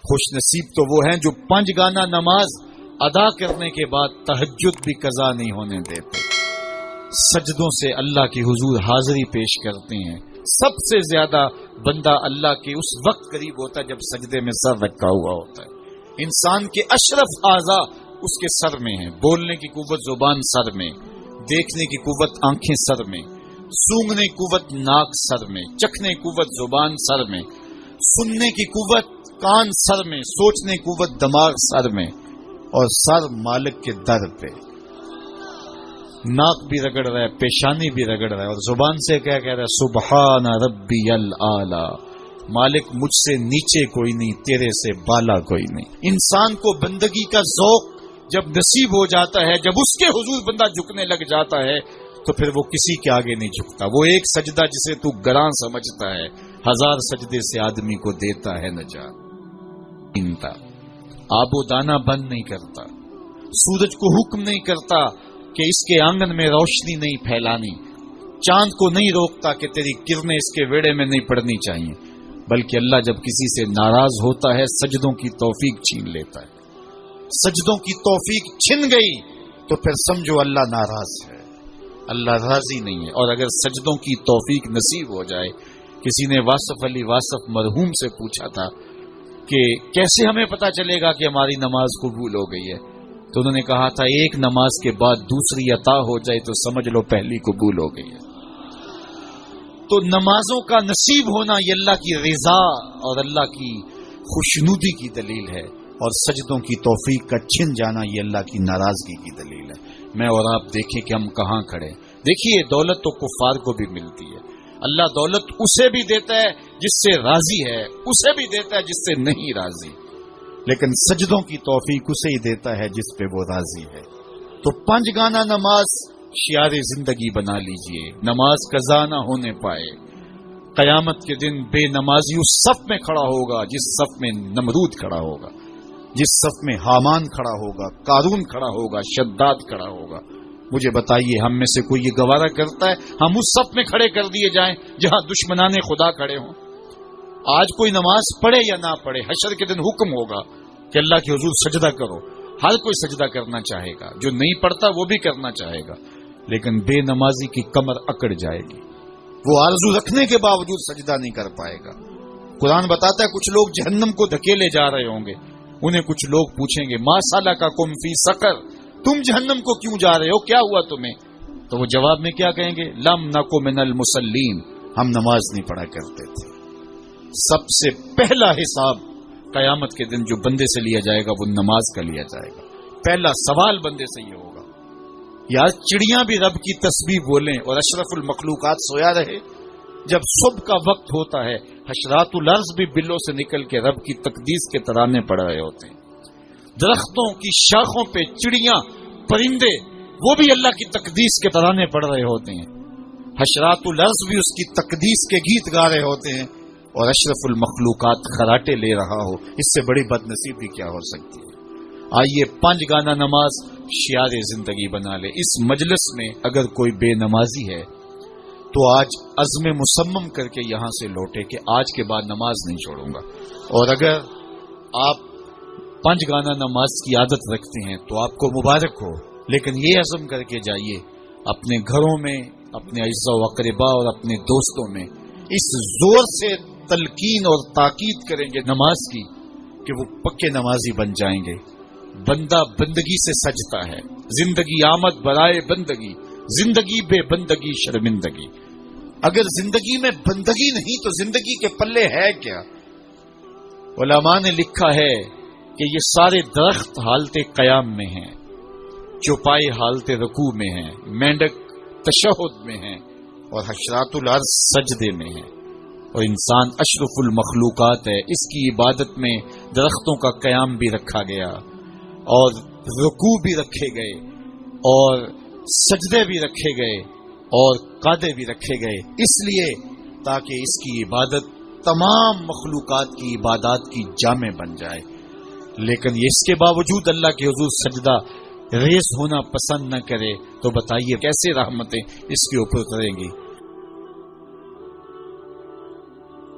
خوش نصیب تو وہ ہیں جو 5 گانا نماز ادا کرنے کے بعد تہجد بھی قضا نہیں ہونے دیتے، سجدوں سے اللہ کے حضور حاضری پیش کرتے ہیں۔ سب سے زیادہ بندہ اللہ کے اس وقت قریب ہوتا ہے جب سجدے میں سر رکھا ہوا ہوتا ہے۔ انسان کے اشرف اعضاء اس کے سر میں ہیں، بولنے کی قوت زبان سر میں، دیکھنے کی قوت آنکھیں سر میں، سونگنے کی قوت ناک سر میں، چکھنے کی قوت زبان سر میں، سننے کی قوت کان سر میں، سوچنے کی قوت دماغ سر میں، اور سر مالک کے در پہ۔ ناک بھی رگڑ رہا ہے، پیشانی بھی رگڑ رہا ہے، اور زبان سے کیا کہہ رہا ہے؟ سبحان ربی الاعلی، مالک مجھ سے نیچے کوئی نہیں، تیرے سے بالا کوئی نہیں۔ انسان کو بندگی کا ذوق جب نصیب ہو جاتا ہے، جب اس کے حضور بندہ جھکنے لگ جاتا ہے، تو پھر وہ کسی کے آگے نہیں جھکتا۔ وہ ایک سجدہ جسے تو گراں سمجھتا ہے، 1000 سجدے سے آدمی کو دیتا ہے نجات۔ آب و دانہ بند نہیں کرتا، سورج کو حکم نہیں کرتا کہ اس کے آنگن میں روشنی نہیں پھیلانی، چاند کو نہیں روکتا کہ تیری کرنیں اس کے ویڑے میں نہیں پڑنی چاہیے، بلکہ اللہ جب کسی سے ناراض ہوتا ہے سجدوں کی توفیق چھین لیتا ہے۔ سجدوں کی توفیق چھن گئی تو پھر سمجھو اللہ ناراض ہے، اللہ راضی نہیں ہے۔ اور اگر سجدوں کی توفیق نصیب ہو جائے، کسی نے واصف علی واصف مرحوم سے پوچھا تھا کہ کیسے ہمیں پتا چلے گا کہ ہماری نماز قبول ہو گئی ہے، تو انہوں نے کہا تھا ایک نماز کے بعد دوسری عطا ہو جائے تو سمجھ لو پہلی قبول ہو گئی ہے۔ تو نمازوں کا نصیب ہونا یہ اللہ کی رضا اور اللہ کی خوشنودی کی دلیل ہے، اور سجدوں کی توفیق کا چھن جانا یہ اللہ کی ناراضگی کی دلیل ہے۔ میں اور آپ دیکھیں کہ ہم کہاں کھڑے۔ دیکھیے دولت تو کفار کو بھی ملتی ہے، اللہ دولت اسے بھی دیتا ہے جس سے راضی ہے، اسے بھی دیتا ہے جس سے نہیں راضی، لیکن سجدوں کی توفیق اسے ہی دیتا ہے جس پہ وہ راضی ہے۔ تو 5 گانا نماز شعار زندگی بنا لیجئے، نماز قضا نہ ہونے پائے۔ قیامت کے دن بے نمازی اس صف میں کھڑا ہوگا جس صف میں نمرود کھڑا ہوگا، جس صف میں حامان کھڑا ہوگا، قارون کھڑا ہوگا، شداد کھڑا ہوگا۔ مجھے بتائیے ہم میں سے کوئی یہ گوارہ کرتا ہے ہم اس صف میں کھڑے کر دیے جائیں جہاں دشمنان خدا کھڑے ہوں؟ آج کوئی نماز پڑھے یا نہ پڑھے، حشر کے دن حکم ہوگا کہ اللہ کے حضور سجدہ کرو۔ ہر کوئی سجدہ کرنا چاہے گا، جو نہیں پڑھتا وہ بھی کرنا چاہے گا، لیکن بے نمازی کی کمر اکڑ جائے گی، وہ آرزو رکھنے کے باوجود سجدہ نہیں کر پائے گا۔ قرآن بتاتا ہے کچھ لوگ جہنم کو دھکیلے جا رہے ہوں گے، انہیں کچھ لوگ پوچھیں گے ما سلککم فی سقر، تم جہنم کو کیوں جا رہے ہو، کیا ہوا تمہیں؟ تو وہ جواب میں کیا کہیں گے؟ لم نکو من المصلین، ہم نماز نہیں پڑھا کرتے تھے۔ سب سے پہلا حساب قیامت کے دن جو بندے سے لیا جائے گا وہ نماز کا لیا جائے گا۔ پہلا سوال بندے سے یہ ہوگا۔ یار چڑیاں بھی رب کی تسبیح بولیں اور اشرف المخلوقات سویا رہے، جب صبح کا وقت ہوتا ہے حشرات الارض بھی بلوں سے نکل کے رب کی تقدیس کے ترانے پڑھ رہے ہوتے ہیں، درختوں کی شاخوں پہ چڑیاں پرندے وہ بھی اللہ کی تقدیس کے ترانے پڑھ رہے ہوتے ہیں، حشرات الارض بھی اس کی تقدیس کے گیت گا رہے ہوتے ہیں، اور اشرف المخلوقات خراٹے لے رہا ہو، اس سے بڑی بد نصیبی کیا ہو سکتی ہے؟ آئیے 5 گانا نماز شعار زندگی بنا لے۔ اس مجلس میں اگر کوئی بے نمازی ہے تو آج عزم مصمم کر کے یہاں سے لوٹے کہ آج کے بعد نماز نہیں چھوڑوں گا، اور اگر آپ 5 گانا نماز کی عادت رکھتے ہیں تو آپ کو مبارک ہو، لیکن یہ عزم کر کے جائیے اپنے گھروں میں، اپنے اعزاء و اقرباء اور اپنے دوستوں میں اس زور سے تلقین اور تاکید کریں گے نماز کی کہ وہ پکے نمازی بن جائیں گے۔ بندہ بندگی سے سجتا ہے، زندگی آمد برائے بندگی، زندگی بے بندگی شرمندگی۔ اگر زندگی میں بندگی نہیں تو زندگی کے پلے ہے کیا؟ علماء نے لکھا ہے کہ یہ سارے درخت حالت قیام میں ہیں، چوپائے حالت رکوع میں ہیں، مینڈک تشہد میں ہیں، اور حشرات الارض سجدے میں ہیں، اور انسان اشرف المخلوقات ہے۔ اس کی عبادت میں درختوں کا قیام بھی رکھا گیا، اور رکوع بھی رکھے گئے، اور سجدے بھی رکھے گئے، اور قعدے بھی رکھے گئے، اس لیے تاکہ اس کی عبادت تمام مخلوقات کی عبادات کی جامع بن جائے۔ لیکن اس کے باوجود اللہ کے حضور سجدہ ریز ہونا پسند نہ کرے تو بتائیے کیسے رحمتیں اس کے اوپر کریں گی؟